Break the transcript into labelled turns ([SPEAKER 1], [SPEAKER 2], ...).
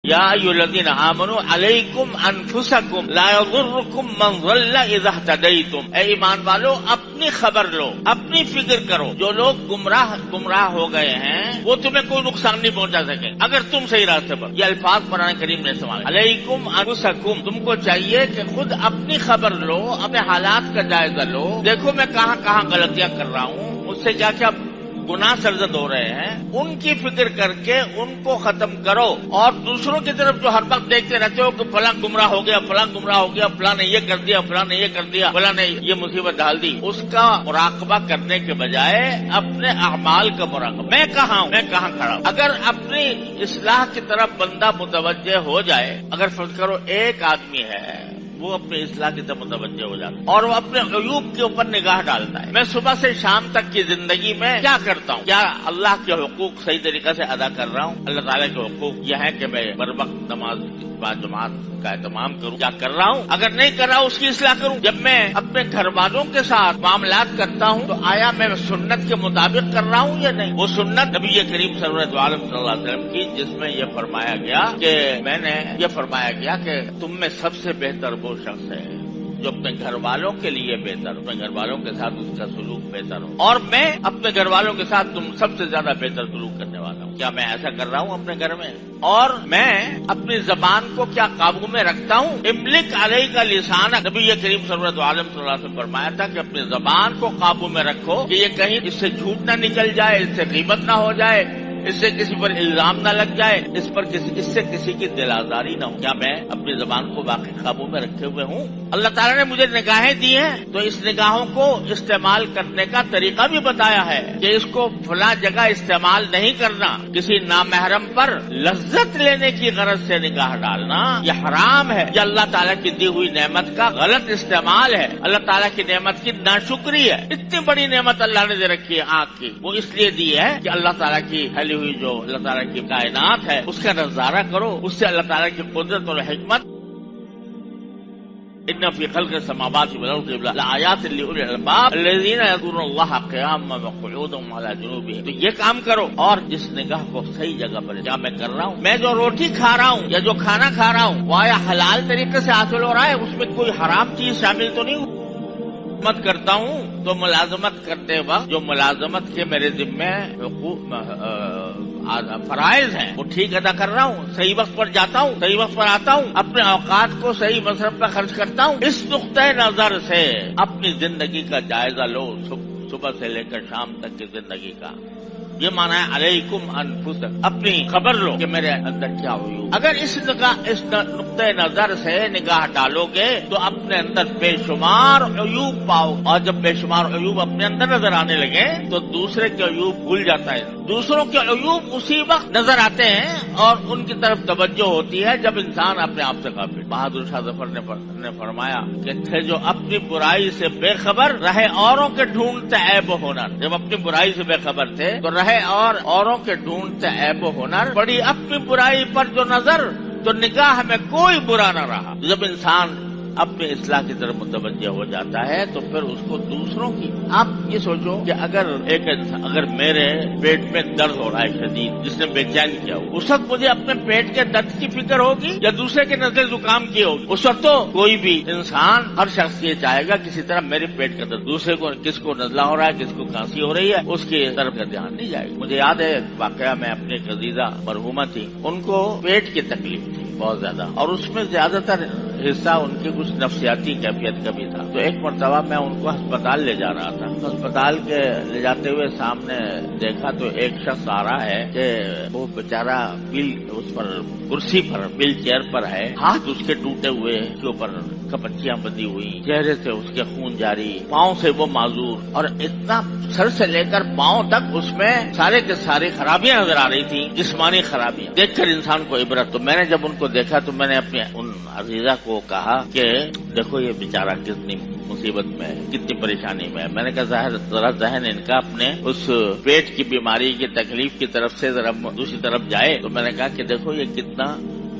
[SPEAKER 1] یا ایھا الذین آمنوا علیکم انفسکم لا یضرکم من ضل اذا اہتدیتم، اے ایمان والو اپنی خبر لو، اپنی فکر کرو، جو لوگ گمراہ ہو گئے ہیں وہ تمہیں کوئی نقصان نہیں پہنچا سکے اگر تم صحیح راستے پر۔ یہ الفاظ قرآن کریم نے استعمال، علیکم انفسکم، تم کو چاہیے کہ خود اپنی خبر لو، اپنے حالات کا جائزہ لو، دیکھو میں کہاں کہاں غلطیاں کر رہا ہوں، مجھ سے کیا کیا گناہ سرزد ہو رہے ہیں، ان کی فکر کر کے ان کو ختم کرو، اور دوسروں کی طرف جو ہر وقت دیکھتے رہتے ہو کہ فلاں گمراہ ہو گیا، فلاں گمراہ ہو گیا، فلاں نے یہ کر دیا، فلاں نے یہ کر دیا، فلاں نے یہ مصیبت ڈال دی، اس کا مراقبہ کرنے کے بجائے اپنے اعمال کا مراقبہ، میں کہاں ہوں، میں کہاں کھڑا ہوں۔ اگر اپنی اصلاح کی طرف بندہ متوجہ ہو جائے، اگر فرض کرو ایک آدمی ہے وہ اپنے اصلاح کی طرف متوجہ ہو جاتا ہے اور وہ اپنے عیوب کے اوپر نگاہ ڈالتا ہے، میں صبح سے شام تک کی زندگی میں کیا کرتا ہوں، کیا اللہ کے حقوق صحیح طریقے سے ادا کر رہا ہوں، اللہ تعالیٰ کے حقوق یہ ہے کہ میں بر وقت نماز با جماعت کا اہتمام کروں، کیا کر رہا ہوں، اگر نہیں کر رہا ہوں اس کی اصلاح کروں۔ جب میں اپنے گھر والوں کے ساتھ معاملات کرتا ہوں تو آیا میں سنت کے مطابق کر رہا ہوں یا نہیں، وہ سنت نبی کریم صلی اللہ علیہ وسلم کی جس میں یہ فرمایا گیا کہ میں نے یہ فرمایا گیا کہ تم میں سب سے بہتر وہ شخص ہے جو اپنے گھر والوں کے لیے بہتر، اپنے گھر والوں کے ساتھ اس کا سلوک بہتر ہو، اور میں اپنے گھر والوں کے ساتھ تم سب سے زیادہ بہتر سلوک کرنے والا ہوں۔ کیا میں ایسا کر رہا ہوں اپنے گھر میں؟ اور میں اپنی زبان کو کیا قابو میں رکھتا ہوں؟ املک علیک لسانک، نبی کریم صلی اللہ علیہ وسلم نے فرمایا تھا کہ اپنی زبان کو قابو میں رکھو کہ یہ کہیں اس سے جھوٹ نہ نکل جائے، اس سے غیبت نہ ہو جائے، اس سے کسی پر الزام نہ لگ جائے، اس سے کسی کی دل آزاری نہ ہو۔ کیا میں اپنی زبان کو باقی قابو میں رکھے ہوئے ہوں؟ اللہ تعالیٰ نے مجھے نگاہیں دی ہیں تو اس نگاہوں کو استعمال کرنے کا طریقہ بھی بتایا ہے کہ اس کو فلاں جگہ استعمال نہیں کرنا، کسی نامحرم پر لذت لینے کی غرض سے نگاہ ڈالنا یہ حرام ہے، یہ اللہ تعالیٰ کی دی ہوئی نعمت کا غلط استعمال ہے، اللہ تعالیٰ کی نعمت کی ناشکری ہے۔ اتنی بڑی نعمت اللہ نے دے رکھی ہے آنکھ کی، وہ اس لیے دی ہے کہ اللہ تعالیٰ کی ہوئی جو اللہ تعالیٰ کی کائنات ہے اس کا نظارہ کرو، اس سے اللہ تعالیٰ کی قدرت اور حکمت۔ ان فی خلق السماوات والارض لآیات لأولی الالباب الذین یذکرون اللہ قیاما وقعودا وعلی جنوبہم۔ تو یہ کام کرو، اور جس نگاہ کو صحیح جگہ پر، کیا میں کر رہا ہوں، میں جو روٹی کھا رہا ہوں یا جو کھانا کھا رہا ہوں وہ آیا حلال طریقے سے حاصل ہو رہا ہے، اس میں کوئی حرام چیز شامل تو نہیں ہو؟ ملازمت کرتا ہوں تو ملازمت کرتے وقت جو ملازمت کے میرے ذمہ فرائض ہیں وہ ٹھیک ادا کر رہا ہوں، صحیح وقت پر جاتا ہوں، صحیح وقت پر آتا ہوں، اپنے اوقات کو صحیح مصرف پر خرچ کرتا ہوں۔ اس نقطۂ نظر سے اپنی زندگی کا جائزہ لو، صبح سے لے کر شام تک کی زندگی کا۔ یہ معنی ہے علیکم انفسکم، اپنی خبر لو کہ میرے اندر کیا ہوئی۔ اگر اس نقطۂ نظر سے نگاہ ڈالو گے تو اپنے اندر بے شمار عیوب پاؤ، اور جب بے شمار عیوب اپنے اندر نظر آنے لگے تو دوسرے کے عیوب بھول جاتا ہے۔ دوسروں کے عیوب اسی وقت نظر آتے ہیں اور ان کی طرف توجہ ہوتی ہے جب انسان اپنے آپ سے غافل۔ بہادر شاہ ظفر نے فرمایا کہ تھے جو اپنی برائی سے بے خبر، رہے اوروں کے ڈھونڈتے عیب و ہنر۔ جب اپنی برائی سے بے خبر تھے تو رہے اور اوروں کے ڈھونڈتے عیب و ہنر، پڑی اپنی برائی پر جو نظر تو نگاہ میں کوئی برا نہ رہا۔ جب انسان اپنے اصلاح کی طرف متوجہ ہو جاتا ہے تو پھر اس کو دوسروں کی، آپ یہ سوچو کہ اگر میرے پیٹ میں درد ہو رہا ہے شدید، جس نے بے چین کیا ہو، اس وقت مجھے اپنے پیٹ کے درد کی فکر ہوگی یا دوسرے کے نزلے زکام کی ہوگی؟ اس وقت تو کوئی بھی انسان، ہر شخص یہ چاہے گا کسی طرح میرے پیٹ کا درد، دوسرے کو کس کو نزلہ ہو رہا ہے، کس کو کھانسی ہو رہی ہے، اس کی طرف کا دھیان نہیں جائے گا۔ مجھے یاد ہے واقعہ میں اپنی ایک عزیزہ مرحومہ تھی، ان کو پیٹ کی تکلیف تھی بہت زیادہ، اور اس میں زیادہ تر حصہ ان کی کچھ نفسیاتی کیفیت کا بھی تھا۔ تو ایک مرتبہ میں ان کو ہسپتال لے جا رہا تھا، ہسپتال کے لے جاتے ہوئے سامنے دیکھا تو ایک شخص آ رہا ہے کہ وہ بیچارہ اس پر کرسی پر ویل چیئر پر ہے، ہاتھ اس کے ٹوٹے ہوئے، اس کے اوپر کپچیاں بندھی ہوئی، چہرے سے اس کے خون جاری، پاؤں سے وہ معذور، اور اتنا سر سے لے کر پاؤں تک اس میں سارے کے ساری خرابیاں نظر آ رہی تھی، جسمانی خرابیاں، دیکھ کر انسان کو عبرت۔ تو میں نے جب ان کو دیکھا تو میں نے اپنی ان عزیزہ کو کہا کہ دیکھو یہ بیچارہ کتنی مصیبت میں ہے، کتنی پریشانی میں ہے۔ میں نے کہا ذرا ذہن ان کا اپنے اس پیٹ کی بیماری کی تکلیف کی طرف سے ذرا دوسری طرف جائے۔ تو میں نے کہا کہ دیکھو یہ کتنا